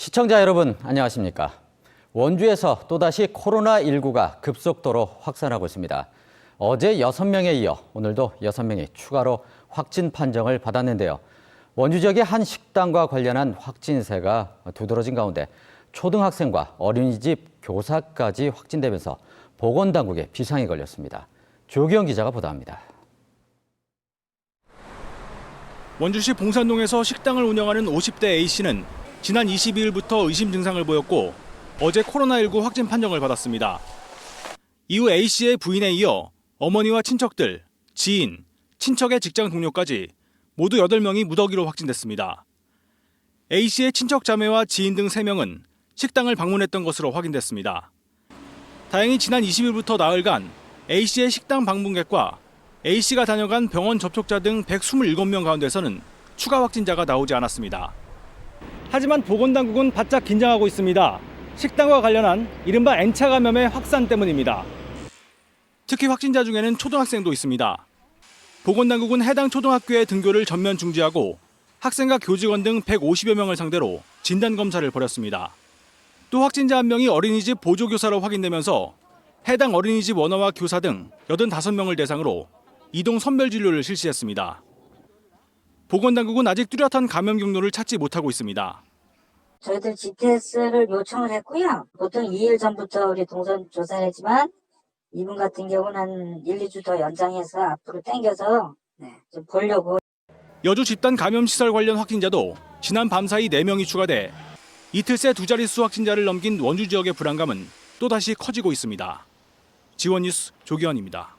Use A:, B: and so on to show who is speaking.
A: 시청자 여러분, 안녕하십니까? 원주에서 또다시 코로나19가 급속도로 확산하고 있습니다. 어제 6명에 이어 오늘도 6명이 추가로 확진 판정을 받았는데요. 원주 지역의 한 식당과 관련한 확진세가 두드러진 가운데 초등학생과 어린이집 교사까지 확진되면서 보건당국에 비상이 걸렸습니다. 조기영 기자가 보도합니다.
B: 원주시 봉산동에서 식당을 운영하는 50대 A씨는 지난 22일부터 의심 증상을 보였고 어제 코로나19 확진 판정을 받았습니다. 이후 A씨의 부인에 이어 어머니와 친척들, 지인, 친척의 직장 동료까지 모두 8명이 무더기로 확진됐습니다. A씨의 친척 자매와 지인 등 3명은 식당을 방문했던 것으로 확인됐습니다. 다행히 지난 20일부터 나흘간 A씨의 식당 방문객과 A씨가 다녀간 병원 접촉자 등 127명 가운데서는 추가 확진자가 나오지 않았습니다. 하지만 보건당국은 바짝 긴장하고 있습니다. 식당과 관련한 이른바 N차 감염의 확산 때문입니다. 특히 확진자 중에는 초등학생도 있습니다. 보건당국은 해당 초등학교의 등교를 전면 중지하고 학생과 교직원 등 150여 명을 상대로 진단검사를 벌였습니다. 또 확진자 한 명이 어린이집 보조교사로 확인되면서 해당 어린이집 원어와 교사 등 85명을 대상으로 이동 선별진료를 실시했습니다. 보건당국은 아직 뚜렷한 감염 경로를 찾지 못하고 있습니다.
C: 저희들 GPS를 요청을 했고요. 보통 2일 전부터 우리 동선 조사를 했지만 이분 같은 경우는 한 1, 2주 더 연장해서 앞으로 당겨서 좀 보려고.
B: 여주 집단 감염시설 관련 확진자도 지난 밤 사이 4명이 추가돼 이틀 새 2자릿수 확진자를 넘긴 원주 지역의 불안감은 또다시 커지고 있습니다. 지원뉴스 조기현입니다.